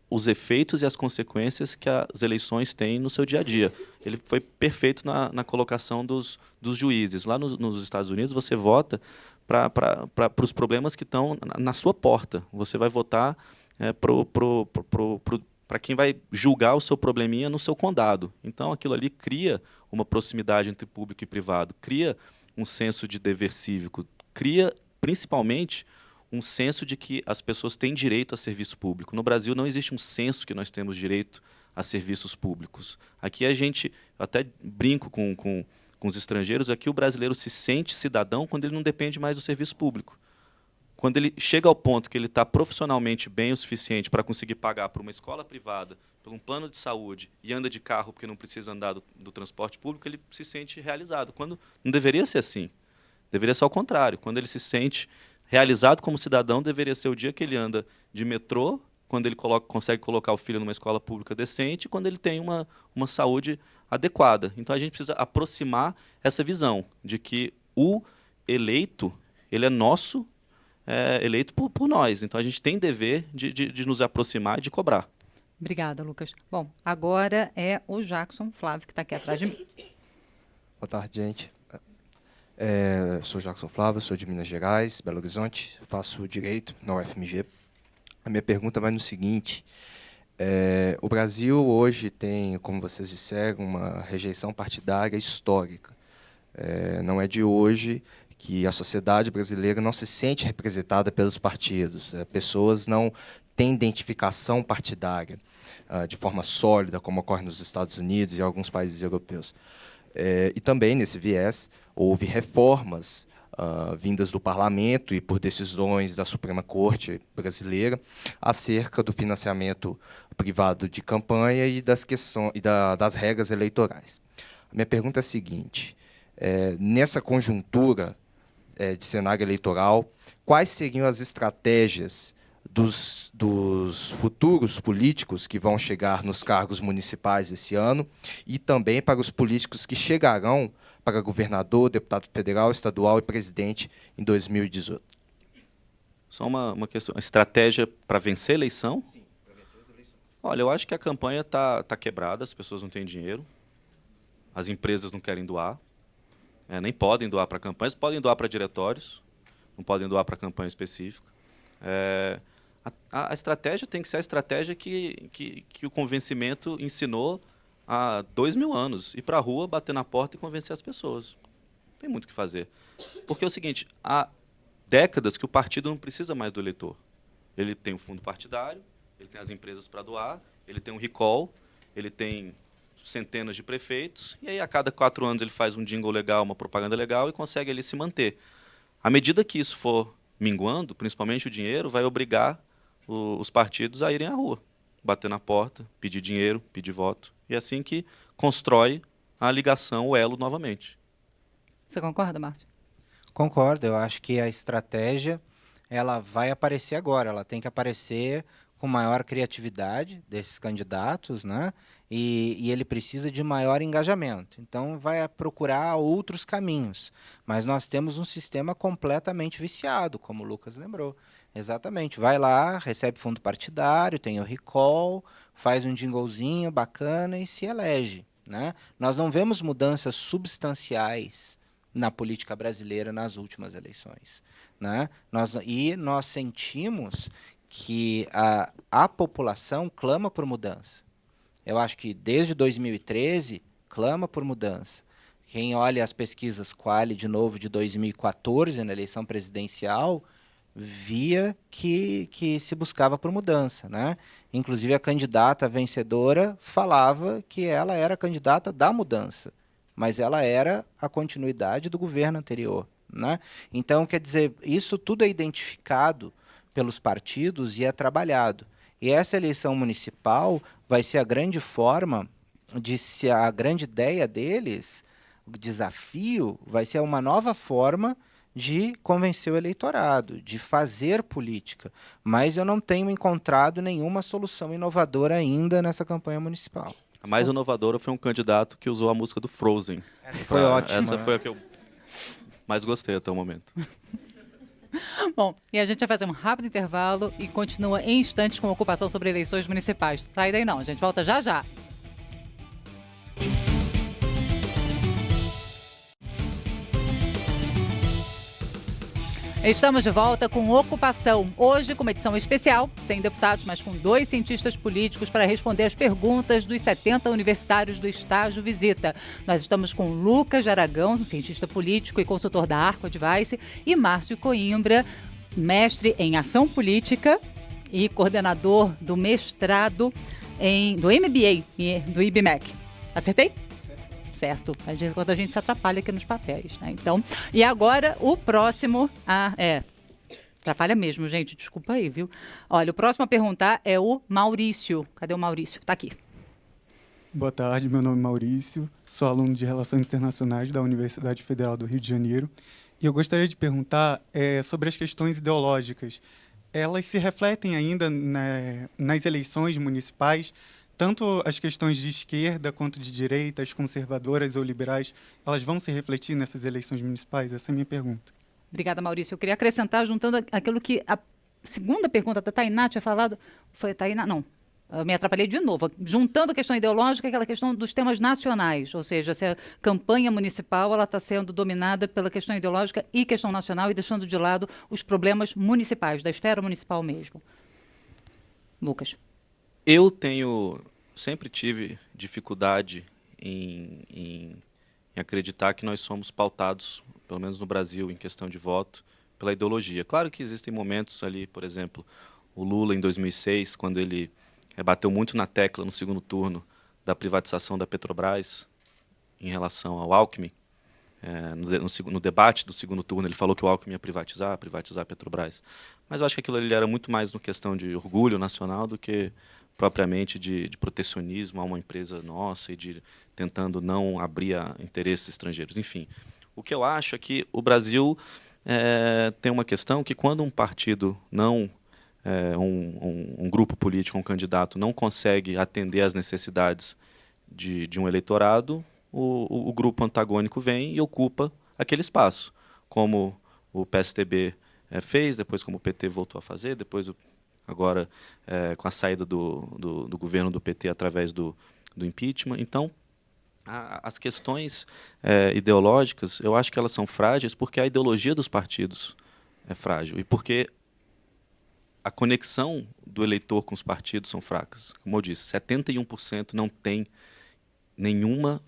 os efeitos e as consequências que as eleições têm no seu dia a dia. Ele foi perfeito na colocação dos juízes. Lá nos Estados Unidos, você vota para os problemas que estão na sua porta. Você vai votar para quem vai julgar o seu probleminha no seu condado. Então, aquilo ali cria uma proximidade entre público e privado, cria um senso de dever cívico, cria, principalmente, um senso de que as pessoas têm direito a serviço público. No Brasil não existe um senso que nós temos direito a serviços públicos. Aqui a gente, eu até brinco com os estrangeiros, aqui o brasileiro se sente cidadão quando ele não depende mais do serviço público. Quando ele chega ao ponto que ele está profissionalmente bem o suficiente para conseguir pagar por uma escola privada, por um plano de saúde e anda de carro porque não precisa andar do transporte público, ele se sente realizado. Quando não deveria ser assim. Deveria ser ao contrário. Quando ele se sente realizado como cidadão, deveria ser o dia que ele anda de metrô, quando ele consegue colocar o filho numa escola pública decente, quando ele tem uma saúde adequada. Então, a gente precisa aproximar essa visão de que o eleito, ele é nosso, eleito por nós. Então, a gente tem dever de nos aproximar e de cobrar. Obrigada, Lucas. Bom, agora é o Jackson Flávio, que está aqui atrás de mim. Boa tarde, gente. Sou Jackson Flávio, sou de Minas Gerais, Belo Horizonte, faço Direito na UFMG. A minha pergunta vai no seguinte: o Brasil hoje tem, como vocês disseram, uma rejeição partidária histórica. Não é de hoje que a sociedade brasileira não se sente representada pelos partidos. Pessoas não têm identificação partidária de forma sólida, como ocorre nos Estados Unidos e alguns países europeus. E também, nesse viés, houve reformas vindas do Parlamento e por decisões da Suprema Corte brasileira acerca do financiamento privado de campanha e das regras eleitorais. A minha pergunta é a seguinte: nessa conjuntura de cenário eleitoral, quais seriam as estratégias dos futuros políticos que vão chegar nos cargos municipais esse ano e também para os políticos que chegarão para governador, deputado federal, estadual e presidente em 2018? Só uma questão, estratégia para vencer a eleição? Sim, para vencer as eleições. Olha, eu acho que a campanha está quebrada, as pessoas não têm dinheiro, as empresas não querem doar, nem podem doar para campanhas, podem doar para diretórios, não podem doar para campanha específica. A estratégia tem que ser a estratégia que o convencimento ensinou há 2000 anos. Ir para a rua, bater na porta e convencer as pessoas. Não tem muito o que fazer. Porque é o seguinte, há décadas que o partido não precisa mais do eleitor. Ele tem um fundo partidário, ele tem as empresas para doar, ele tem um recall, ele tem centenas de prefeitos, e aí a cada 4 anos ele faz um jingle legal, uma propaganda legal e consegue ali se manter. À medida que isso for minguando, principalmente o dinheiro, vai obrigar os partidos a irem à rua. bater na porta, pedir dinheiro, pedir voto. E é assim que constrói a ligação, o elo novamente. Você concorda, Márcio? Concordo, eu acho que a estratégia ela vai aparecer agora, ela tem que aparecer com maior criatividade desses candidatos, né? E ele precisa de maior engajamento. Então, vai procurar outros caminhos. Mas nós temos um sistema completamente viciado, como o Lucas lembrou. Exatamente. Vai lá, recebe fundo partidário, tem o recall, faz um jinglezinho bacana e se elege, né? Nós não vemos mudanças substanciais na política brasileira nas últimas eleições, né? Nós sentimos que a população clama por mudança. Eu acho que desde 2013 clama por mudança. Quem olha as pesquisas Qualy de novo de 2014 na eleição presidencial via que se buscava por mudança, né? Inclusive a candidata vencedora falava que ela era a candidata da mudança, mas ela era a continuidade do governo anterior, né? Então, quer dizer, isso tudo é identificado pelos partidos e é trabalhado. E essa eleição municipal vai ser a grande forma de se a grande ideia deles, o desafio, vai ser uma nova forma de convencer o eleitorado, de fazer política. Mas eu não tenho encontrado nenhuma solução inovadora ainda nessa campanha municipal. A mais inovadora foi um candidato que usou a música do Frozen. Essa foi ótima. Essa foi a que eu mais gostei até o momento. Bom, e a gente vai fazer um rápido intervalo e continua em instantes com a ocupação sobre eleições municipais. Sai daí não, a gente volta já já. Estamos de volta com Ocupação, hoje com uma edição especial, sem deputados, mas com 2 cientistas políticos para responder as perguntas dos 70 universitários do estágio Visita. Nós estamos com Lucas de Aragão, um cientista político e consultor da Arco Advice, e Márcio Coimbra, mestre em ação política e coordenador do mestrado do MBA e do IBMEC. Acertei? Certo. Às vezes quando a gente se atrapalha aqui nos papéis, né? Então, e agora o próximo... atrapalha mesmo, gente. Desculpa aí, viu? Olha, o próximo a perguntar é o Maurício. Cadê o Maurício? Tá aqui. Boa tarde, meu nome é Maurício. Sou aluno de Relações Internacionais da Universidade Federal do Rio de Janeiro. E eu gostaria de perguntar sobre as questões ideológicas. Elas se refletem ainda nas eleições municipais? Tanto as questões de esquerda quanto de direita, as conservadoras ou liberais, elas vão se refletir nessas eleições municipais? Essa é a minha pergunta. Obrigada, Maurício. Eu queria acrescentar, juntando aquilo que a segunda pergunta da Tainá tinha falado. Foi a Tainá? Não. Eu me atrapalhei de novo. Juntando a questão ideológica, aquela questão dos temas nacionais. Ou seja, se a campanha municipal está sendo dominada pela questão ideológica e questão nacional e deixando de lado os problemas municipais, da esfera municipal mesmo. Lucas. Eu sempre tive dificuldade em acreditar que nós somos pautados, pelo menos no Brasil, em questão de voto, pela ideologia. Claro que existem momentos ali, por exemplo, o Lula em 2006, quando ele bateu muito na tecla no segundo turno da privatização da Petrobras em relação ao Alckmin. No debate do segundo turno, ele falou que o Alckmin ia privatizar a Petrobras. Mas eu acho que aquilo ali era muito mais uma questão de orgulho nacional do que propriamente de protecionismo a uma empresa nossa e de tentando não abrir a interesses estrangeiros. Enfim, o que eu acho é que o Brasil tem uma questão que quando um partido não, um grupo político, um candidato não consegue atender às necessidades de um eleitorado, o grupo antagônico vem e ocupa aquele espaço, como o PSDB fez, depois como o PT voltou a fazer, depois agora com a saída do governo do PT através do impeachment. Então, as questões ideológicas, eu acho que elas são frágeis porque a ideologia dos partidos é frágil e porque a conexão do eleitor com os partidos são fracas. Como eu disse, 71% não tem nenhuma,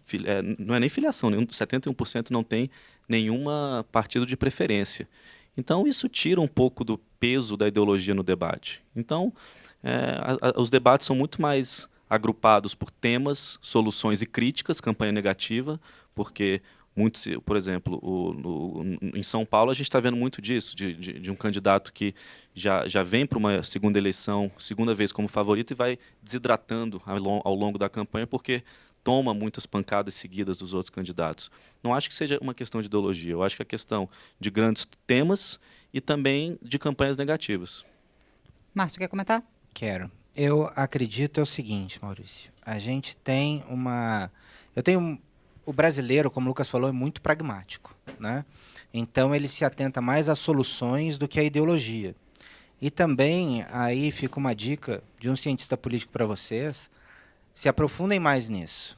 não é nem filiação, 71% não tem nenhuma partido de preferência. Então, isso tira um pouco do peso da ideologia no debate. Então, os debates são muito mais agrupados por temas, soluções e críticas, campanha negativa, porque Muitos, por exemplo, em São Paulo a gente está vendo muito disso, de um candidato que já vem para uma segunda eleição, segunda vez como favorito, e vai desidratando ao longo da campanha porque toma muitas pancadas seguidas dos outros candidatos. Não acho que seja uma questão de ideologia, eu acho que é questão de grandes temas e também de campanhas negativas. Márcio, quer comentar? Quero. Eu acredito é o seguinte, Maurício. A gente tem uma... O brasileiro, como o Lucas falou, é muito pragmático, né? Então, ele se atenta mais às soluções do que à ideologia. E também, aí fica uma dica de um cientista político para vocês, se aprofundem mais nisso.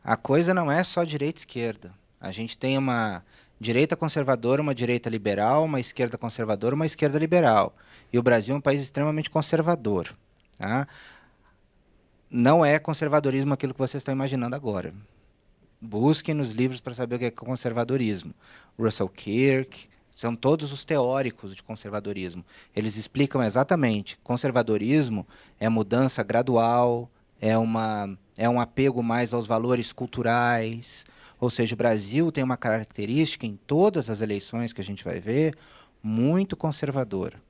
A coisa não é só direita e esquerda. A gente tem uma direita conservadora, uma direita liberal, uma esquerda conservadora, uma esquerda liberal. E o Brasil é um país extremamente conservador. Tá? Não é conservadorismo aquilo que vocês estão imaginando agora. Busquem nos livros para saber o que é conservadorismo. Russell Kirk, são todos os teóricos de conservadorismo. Eles explicam exatamente, conservadorismo é mudança gradual, é um apego mais aos valores culturais. Ou seja, o Brasil tem uma característica em todas as eleições que a gente vai ver, muito conservadora,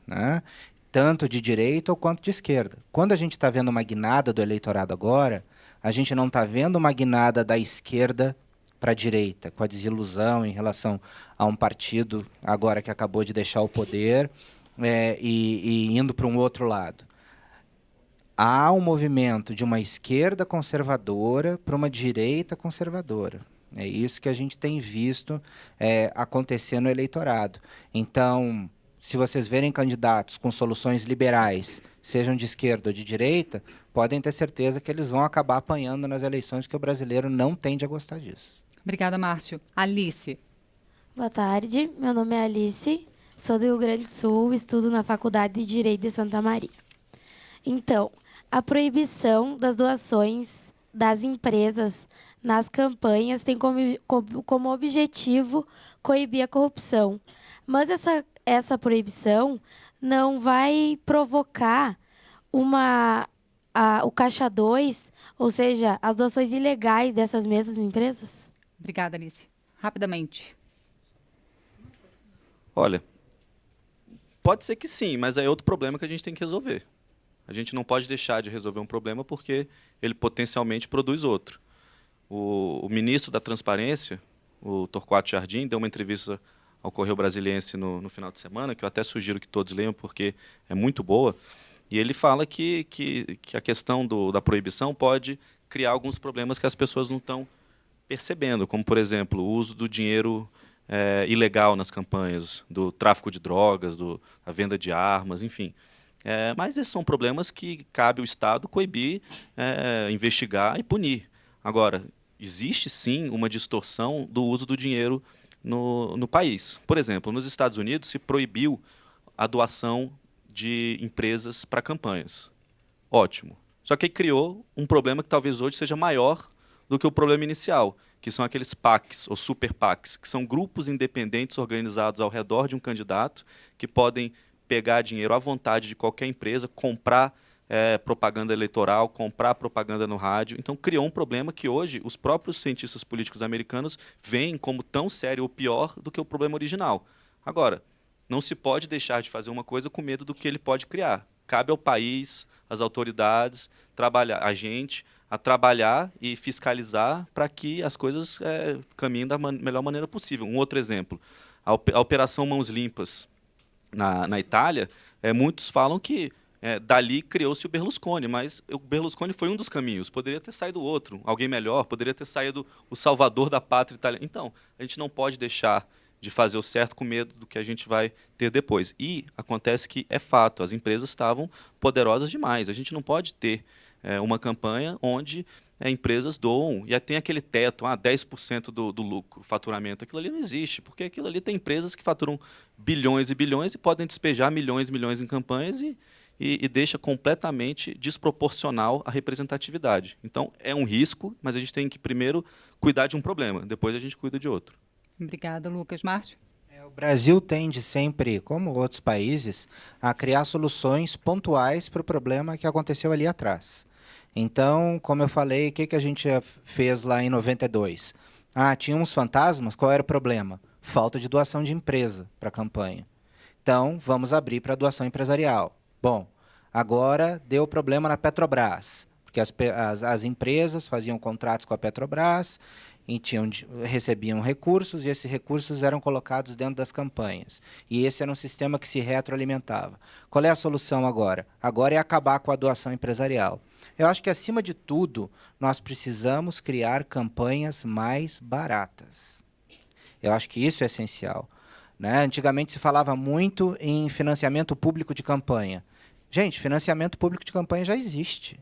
né? Tanto de direita quanto de esquerda. Quando a gente está vendo uma guinada do eleitorado agora, a gente não está vendo uma guinada da esquerda para a direita, com a desilusão em relação a um partido agora que acabou de deixar o poder e indo para um outro lado. Há um movimento de uma esquerda conservadora para uma direita conservadora. É isso que a gente tem visto acontecer no eleitorado. Então, se vocês verem candidatos com soluções liberais, sejam de esquerda ou de direita, podem ter certeza que eles vão acabar apanhando nas eleições, porque o brasileiro não tende a gostar disso. Obrigada, Márcio. Alice. Boa tarde, meu nome é Alice, sou do Rio Grande do Sul, estudo na Faculdade de Direito de Santa Maria. Então, a proibição das doações das empresas nas campanhas tem como objetivo coibir a corrupção. Mas essa proibição não vai provocar o caixa 2, ou seja, as doações ilegais dessas mesmas empresas? Obrigada, Alice. Rapidamente. Olha, pode ser que sim, mas é outro problema que a gente tem que resolver. A gente não pode deixar de resolver um problema porque ele potencialmente produz outro. O ministro da Transparência, o Torquato Jardim, deu uma entrevista ao Correio Brasiliense no final de semana, que eu até sugiro que todos leiam porque é muito boa, e ele fala que a questão da proibição pode criar alguns problemas que as pessoas não estão percebendo, como, por exemplo, o uso do dinheiro ilegal nas campanhas, do tráfico de drogas, da venda de armas, enfim. Mas esses são problemas que cabe ao Estado coibir, investigar e punir. Agora, existe sim uma distorção do uso do dinheiro no país. Por exemplo, nos Estados Unidos se proibiu a doação de empresas para campanhas. Ótimo. Só que aí criou um problema que talvez hoje seja maior do que o problema inicial, que são aqueles PACs, ou super PACs, que são grupos independentes organizados ao redor de um candidato que podem pegar dinheiro à vontade de qualquer empresa, comprar propaganda eleitoral, comprar propaganda no rádio. Então, criou um problema que hoje os próprios cientistas políticos americanos veem como tão sério ou pior do que o problema original. Agora, não se pode deixar de fazer uma coisa com medo do que ele pode criar. Cabe ao país, às autoridades, a gente, a trabalhar e fiscalizar para que as coisas caminhem da melhor maneira possível. Um outro exemplo, a Operação Mãos Limpas na Itália, muitos falam que dali criou-se o Berlusconi, mas o Berlusconi foi um dos caminhos, poderia ter saído outro, alguém melhor, poderia ter saído o salvador da pátria italiana. Então, a gente não pode deixar de fazer o certo com medo do que a gente vai ter depois. E acontece que é fato, as empresas estavam poderosas demais. A gente não pode ter uma campanha onde empresas doam, e tem aquele teto, 10% do lucro, faturamento. Aquilo ali não existe, porque aquilo ali tem empresas que faturam bilhões e bilhões e podem despejar milhões e milhões em campanhas e deixa completamente desproporcional a representatividade. Então, é um risco, mas a gente tem que primeiro cuidar de um problema, depois a gente cuida de outro. Obrigada, Lucas. Márcio? O Brasil tende sempre, como outros países, a criar soluções pontuais para o problema que aconteceu ali atrás. Então, como eu falei, o que a gente fez lá em 92? Ah, tinha uns fantasmas? Qual era o problema? Falta de doação de empresa para a campanha. Então, vamos abrir para doação empresarial. Bom, agora deu problema na Petrobras, porque as empresas faziam contratos com a Petrobras e recebiam recursos, e esses recursos eram colocados dentro das campanhas. E esse era um sistema que se retroalimentava. Qual é a solução agora? Agora é acabar com a doação empresarial. Eu acho que, acima de tudo, nós precisamos criar campanhas mais baratas. Eu acho que isso é essencial. Né? Antigamente se falava muito em financiamento público de campanha. Gente, financiamento público de campanha já existe.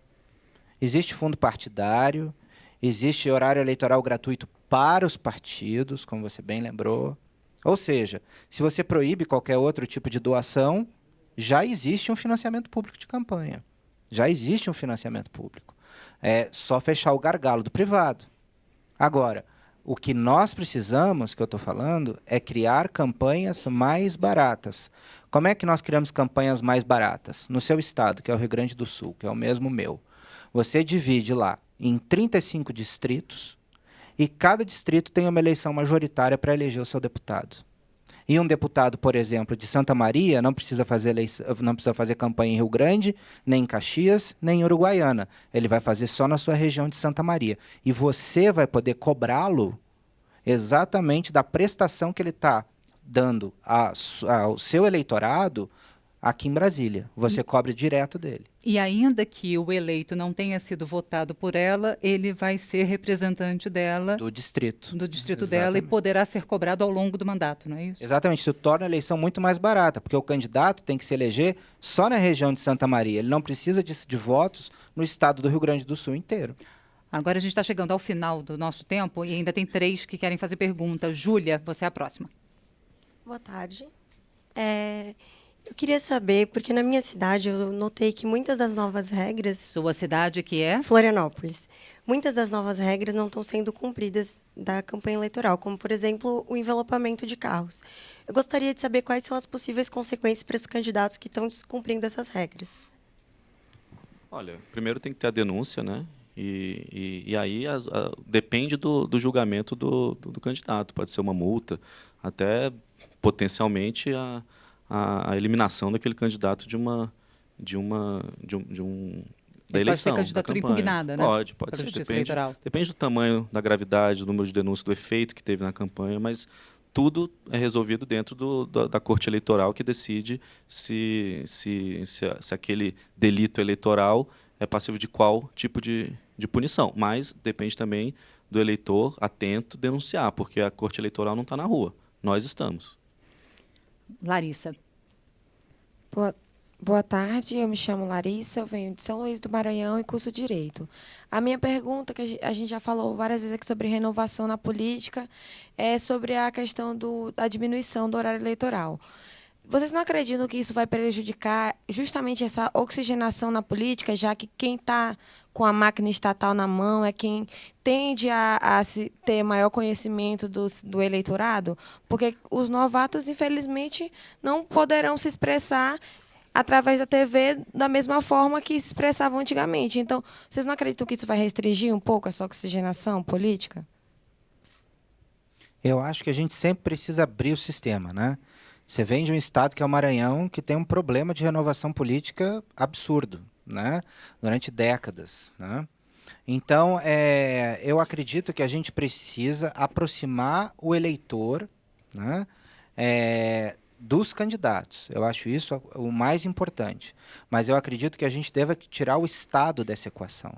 Existe fundo partidário, existe horário eleitoral gratuito para os partidos, como você bem lembrou. Ou seja, se você proíbe qualquer outro tipo de doação, já existe um financiamento público de campanha. Já existe um financiamento público. É só fechar o gargalo do privado. Agora, o que nós precisamos, que eu estou falando, é criar campanhas mais baratas. Como é que nós criamos campanhas mais baratas? No seu estado, que é o Rio Grande do Sul, que é o mesmo meu. Você divide lá em 35 distritos e cada distrito tem uma eleição majoritária para eleger o seu deputado. E um deputado, por exemplo, de Santa Maria não precisa fazer campanha em Rio Grande, nem em Caxias, nem em Uruguaiana. Ele vai fazer só na sua região de Santa Maria. E você vai poder cobrá-lo exatamente da prestação que ele está dando ao seu eleitorado aqui em Brasília. Você cobra direto dele. E ainda que o eleito não tenha sido votado por ela, ele vai ser representante dela. Do distrito. Do distrito dela, e poderá ser cobrado ao longo do mandato, não é isso? Exatamente. Isso torna a eleição muito mais barata, porque o candidato tem que se eleger só na região de Santa Maria. Ele não precisa de votos no estado do Rio Grande do Sul inteiro. Agora a gente está chegando ao final do nosso tempo e ainda tem 3 que querem fazer pergunta. Júlia, você é a próxima. Boa tarde. Eu queria saber, porque na minha cidade eu notei que muitas das novas regras... Sua cidade que é? Florianópolis. Muitas das novas regras não estão sendo cumpridas da campanha eleitoral, como, por exemplo, o envelopamento de carros. Eu gostaria de saber quais são as possíveis consequências para os candidatos que estão descumprindo essas regras. Olha, primeiro tem que ter a denúncia, né? E aí depende do julgamento do candidato. Pode ser uma multa, até potencialmente a eliminação daquele candidato da eleição. Pode ser candidatura impugnada, né? Pode ser. Depende do tamanho, da gravidade, do número de denúncias, do efeito que teve na campanha, mas tudo é resolvido dentro da Corte Eleitoral, que decide se aquele delito eleitoral é passível de qual tipo de punição. Mas depende também do eleitor atento denunciar, porque a Corte Eleitoral não está na rua. Nós estamos. Larissa. Boa tarde, eu me chamo Larissa, eu venho de São Luís do Maranhão e curso Direito. A minha pergunta, que a gente já falou várias vezes aqui sobre renovação na política, é sobre a questão da diminuição do horário eleitoral. Vocês não acreditam que isso vai prejudicar justamente essa oxigenação na política, já que quem está com a máquina estatal na mão é quem tende a ter maior conhecimento do eleitorado? Porque os novatos, infelizmente, não poderão se expressar através da TV da mesma forma que se expressavam antigamente. Então, vocês não acreditam que isso vai restringir um pouco essa oxigenação política? Eu acho que a gente sempre precisa abrir o sistema, né? Você vem de um estado que é o Maranhão, que tem um problema de renovação política absurdo, né? Durante décadas, né? Então, eu acredito que a gente precisa aproximar o eleitor, né? Dos candidatos. Eu acho isso o mais importante. Mas eu acredito que a gente deve tirar o Estado dessa equação.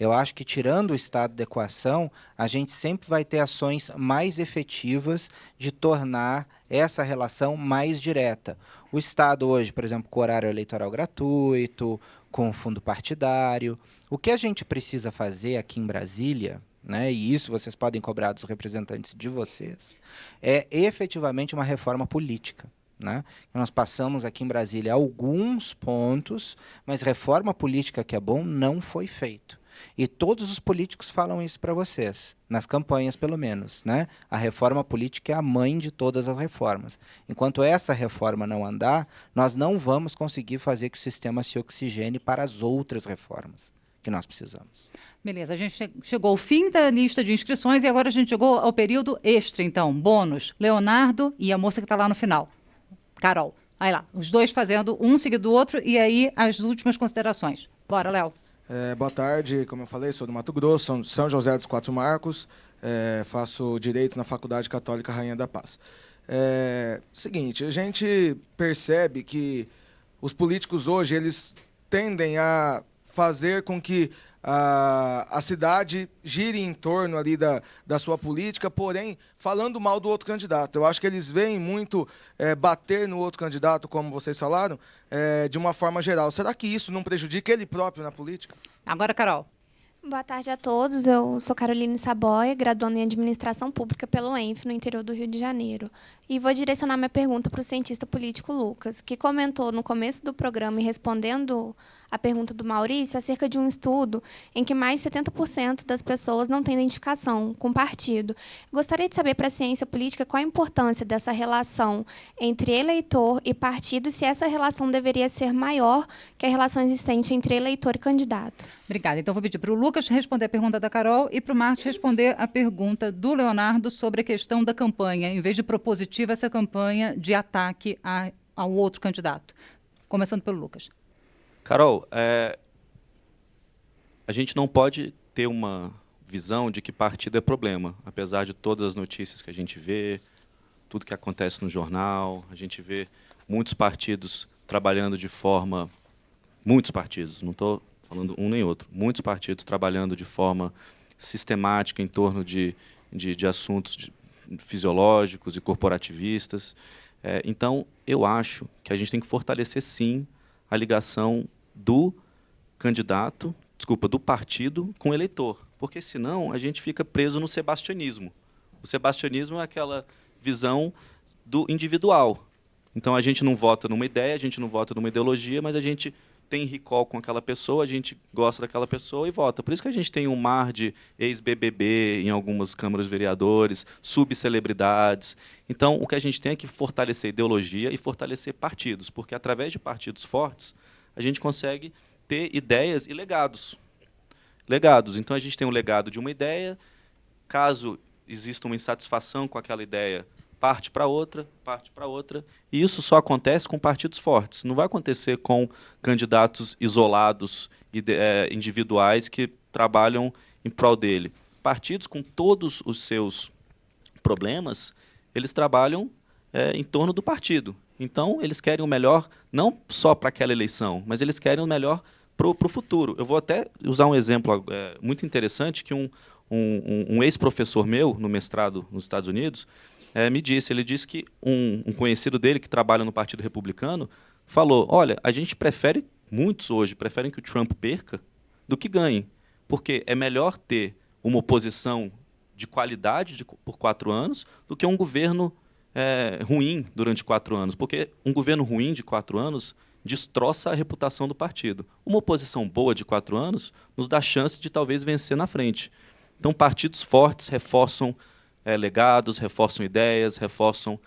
Eu acho que, tirando o Estado da equação, a gente sempre vai ter ações mais efetivas de tornar essa relação mais direta. O Estado hoje, por exemplo, com horário eleitoral gratuito, com fundo partidário. O que a gente precisa fazer aqui em Brasília, né, e isso vocês podem cobrar dos representantes de vocês, é efetivamente uma reforma política. Né? Nós passamos aqui em Brasília alguns pontos, mas reforma política que é bom não foi feito. E todos os políticos falam isso para vocês, nas campanhas pelo menos. Né? A reforma política é a mãe de todas as reformas. Enquanto essa reforma não andar, nós não vamos conseguir fazer que o sistema se oxigene para as outras reformas que nós precisamos. Beleza, a gente chegou ao fim da lista de inscrições e agora a gente chegou ao período extra, então. Bônus, Leonardo e a moça que está lá no final, Carol. Aí lá, os dois fazendo um seguido do outro e aí as últimas considerações. Bora, Léo. Boa tarde, como eu falei, sou do Mato Grosso, São José dos Quatro Marcos, faço Direito na Faculdade Católica Rainha da Paz. Seguinte, a gente percebe que os políticos hoje eles tendem a fazer com que a cidade gire em torno ali da sua política, porém, falando mal do outro candidato. Eu acho que eles veem muito bater no outro candidato, como vocês falaram, de uma forma geral. Será que isso não prejudica ele próprio na política? Agora, Carol. Boa tarde a todos. Eu sou Caroline Saboia, graduando em Administração Pública pelo ENF, no interior do Rio de Janeiro. E vou direcionar minha pergunta para o cientista político Lucas, que comentou no começo do programa e respondendo a pergunta do Maurício acerca de um estudo em que mais de 70% das pessoas não têm identificação com partido. Gostaria de saber para a ciência política qual a importância dessa relação entre eleitor e partido e se essa relação deveria ser maior que a relação existente entre eleitor e candidato. Obrigada. Então, vou pedir para o Lucas responder a pergunta da Carol e para o Márcio responder a pergunta do Leonardo sobre a questão da campanha, em vez de propositiva, essa campanha de ataque ao outro candidato. Começando pelo Lucas. Carol, a gente não pode ter uma visão de que partido é problema, apesar de todas as notícias que a gente vê, tudo que acontece no jornal, a gente vê muitos partidos trabalhando de forma... Muitos partidos, não estou falando um nem outro, muitos partidos trabalhando de forma sistemática em torno de assuntos fisiológicos e corporativistas. Então, eu acho que a gente tem que fortalecer, sim, a ligação do partido com o eleitor, porque senão a gente fica preso no sebastianismo. O sebastianismo é aquela visão do individual. Então, a gente não vota numa ideia, a gente não vota numa ideologia, mas a gente tem recall com aquela pessoa, a gente gosta daquela pessoa e vota. Por isso que a gente tem um mar de ex-BBB em algumas câmaras de vereadores, subcelebridades. Então, o que a gente tem é que fortalecer ideologia e fortalecer partidos, porque através de partidos fortes, a gente consegue ter ideias e legados. Então, a gente tem um legado de uma ideia, caso exista uma insatisfação com aquela ideia, parte para outra, e isso só acontece com partidos fortes. Não vai acontecer com candidatos isolados, individuais, que trabalham em prol dele. Partidos, com todos os seus problemas, eles trabalham em torno do partido. Então, eles querem o melhor, não só para aquela eleição, mas eles querem o melhor para o futuro. Eu vou até usar um exemplo muito interessante, que um ex-professor meu, no mestrado nos Estados Unidos, ele disse que um conhecido dele, que trabalha no Partido Republicano, falou, olha, muitos hoje preferem que o Trump perca do que ganhe, porque é melhor ter uma oposição de qualidade por 4 anos do que um governo ruim durante 4 anos, porque um governo ruim de 4 anos destroça a reputação do partido. Uma oposição boa de 4 anos nos dá chance de talvez vencer na frente. Então, partidos fortes reforçam legados, reforçam ideias, reforçam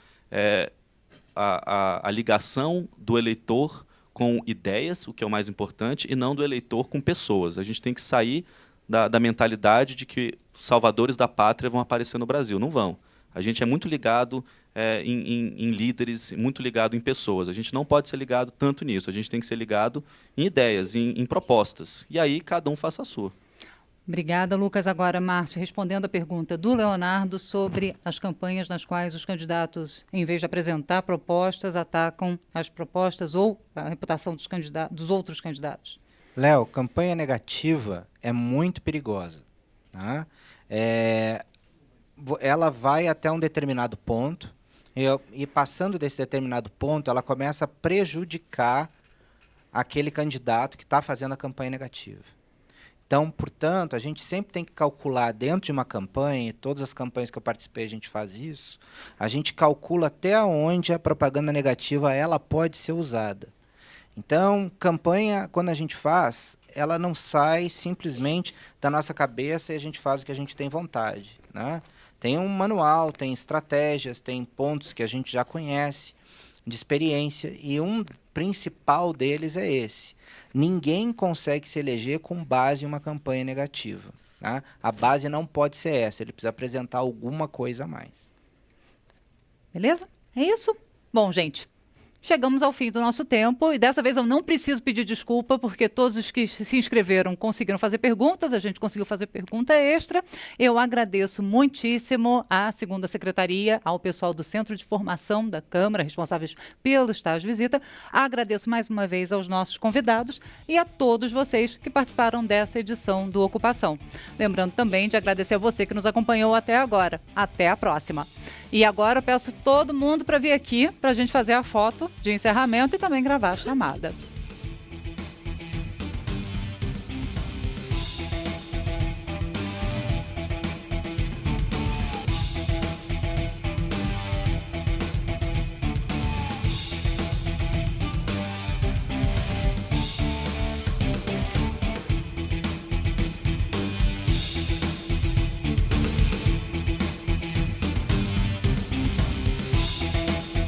a ligação do eleitor com ideias, o que é o mais importante, e não do eleitor com pessoas. A gente tem que sair da mentalidade de que salvadores da pátria vão aparecer no Brasil. Não vão. A gente é muito ligado em líderes, muito ligado em pessoas. A gente não pode ser ligado tanto nisso. A gente tem que ser ligado em ideias, em propostas. E aí cada um faça a sua. Obrigada, Lucas. Agora, Márcio, respondendo a pergunta do Leonardo sobre as campanhas nas quais os candidatos, em vez de apresentar propostas, atacam as propostas ou a reputação dos outros candidatos. Léo, campanha negativa é muito perigosa. Tá? Ela vai até um determinado ponto e passando desse determinado ponto, ela começa a prejudicar aquele candidato que está fazendo a campanha negativa. Então, portanto, a gente sempre tem que calcular dentro de uma campanha, e todas as campanhas que eu participei a gente faz isso, a gente calcula até onde a propaganda negativa ela pode ser usada. Então, campanha, quando a gente faz, ela não sai simplesmente da nossa cabeça e a gente faz o que a gente tem vontade, né? Tem um manual, tem estratégias, tem pontos que a gente já conhece, de experiência, e um principal deles é esse. Ninguém consegue se eleger com base em uma campanha negativa. Tá? A base não pode ser essa, ele precisa apresentar alguma coisa a mais. Beleza? É isso? Bom, gente, chegamos ao fim do nosso tempo e dessa vez eu não preciso pedir desculpa porque todos os que se inscreveram conseguiram fazer perguntas, a gente conseguiu fazer pergunta extra. Eu agradeço muitíssimo à segunda secretaria, ao pessoal do Centro de Formação da Câmara, responsáveis pelo estágio de visita. Agradeço mais uma vez aos nossos convidados e a todos vocês que participaram dessa edição do Ocupação. Lembrando também de agradecer a você que nos acompanhou até agora. Até a próxima. E agora eu peço todo mundo para vir aqui para a gente fazer a foto de encerramento e também gravar a chamada.